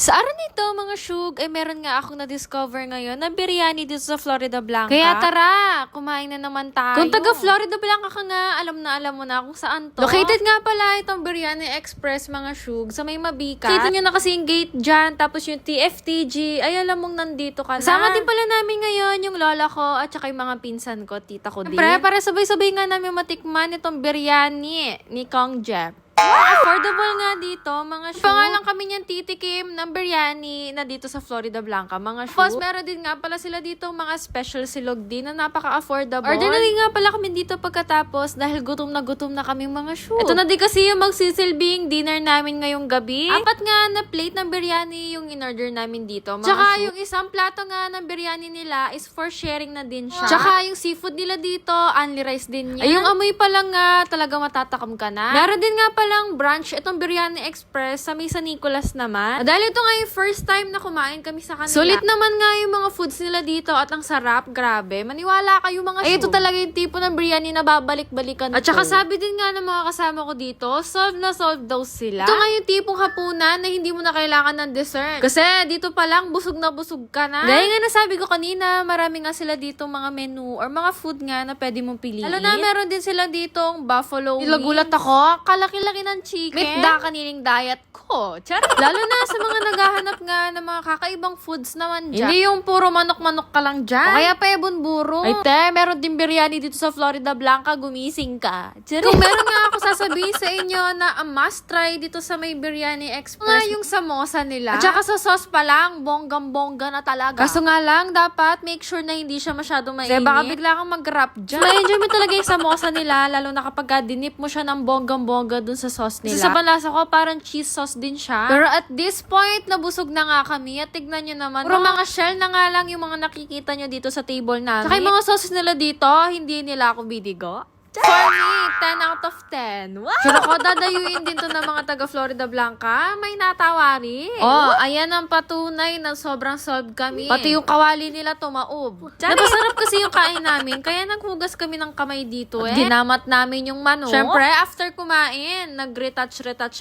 Sa araw nito, mga syug, ay meron nga akong na-discover ngayon na biryani dito sa Florida Blanca. Kaya tara, kumain na naman tayo. Kung taga Florida Blanca ka nga, alam mo na kung saan to. Located nga pala itong Biryani Express, mga syug, sa may Mabika. Kita nyo na kasi yung gate dyan, tapos yung TFTG, ay alam mong nandito ka na. Kasama din pala namin ngayon yung lola ko at saka yung mga pinsan ko, tita ko din. Para sabay-sabay nga namin matikman itong biryani ni Kong Jeff. Affordable nga dito, mga shoe. Pangalan kami niyan titikim ng biryani na dito sa Florida Blanca, mga shoe. Tapos meron din nga pala sila dito mga special silog din na napaka-affordable. Order na din nga pala kami dito pagkatapos dahil gutom na kami, mga shoe. Ito na din kasi yung magsisilbing dinner namin ngayong gabi. Apat nga na plate ng biryani yung in-order namin dito, mga Tsaka shoe. Yung isang plato nga ng biryani nila is for sharing na din siya. Tsaka yung seafood nila dito, only rice din yan. Ay, yung amoy pa lang nga talaga matatakam ka na. Meron din nga pala branch itong Biryani Express sa San Nicolas naman. Dahil ito nga yung first time na kumain kami sa kanila. Sulit naman nga yung mga foods nila dito at ang sarap, grabe. Maniwala kayo, mga Ay, ito talaga yung tipo ng biryani na babalik-balikan. At saka sabi din nga ng mga kasama ko dito, solve na solve daw sila. Ito nga yung tipong hapunan na hindi mo na kailangan ng dessert. Kasi dito pa lang, busog na busog ka na. Dahil nga nasabi ko kanina, marami nga sila dito mga menu or mga food nga na pwede mong piliin. Alam na, meron din sila ditong buffalo wings. Nilagulat ako, kalaki-laki ng chicken. Meet da kanining diet ko. Charot. Lalo na sa mga naghahanap nga ng mga kakaibang foods naman dyan. Hindi yung puro manok-manok ka lang dyan. O kaya pa buro. Ay te, meron din biryani dito sa Florida Blanca, gumising ka. Charot. Kung meron nga ako sasabihin sa inyo na a must try dito sa may Biryani Express, yung samosa nila. At saka sa sauce pa lang, bonggang-bongga na talaga. Kaso nga lang, dapat make sure na hindi siya masyadong mainit. Kasi baka bigla kang mag-wrap dyan. Ma-enjoy mo talaga yung samosa nila, lalo na kapag dinip mo siya ng bonggang-bongga dun sa sauce nila. Sa panlasa ko, parang cheese sauce din siya. Pero at this point, nabusog na nga kami. At tignan nyo naman, puro mga shell na nga lang yung mga nakikita nyo dito sa table namin. Saka yung mga sauces nila dito, hindi nila ako bidigo. For me, 10 out of 10. Wow! Pero ako, dadayuin din to ng mga taga Florida Blanca. May natawari. Oh, ayan ang patunay na sobrang solve kami. Pati yung kawali nila tumaob. Napasarap kasi yung kain namin, kaya naghugas kami ng kamay dito eh. Ginamat namin yung manok. Siyempre, after kumain, nag-retouch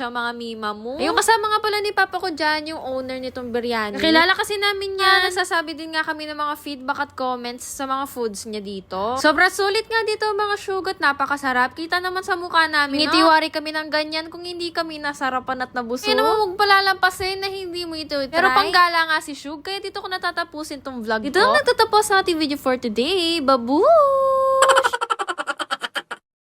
yung mga mima mo. Yung kasama nga pala ni Papa ko dyan, yung owner nitong biryani. Nakilala kasi namin niya. Nasasabi din nga kami ng mga feedback at comments sa mga foods niya dito. Sobrang sulit nga dito, mga sugat. Napakasarap. Kita naman sa mukha namin, ngitiwari kami ng ganyan kung hindi kami nasarapan at nabusog. Kaya naman huwag palalampasin na hindi mo ito try. Pero panggala nga si Shug, kaya dito ko natatapusin tong vlog ko. Dito lang nagtatapos sa ating video for today. Babu!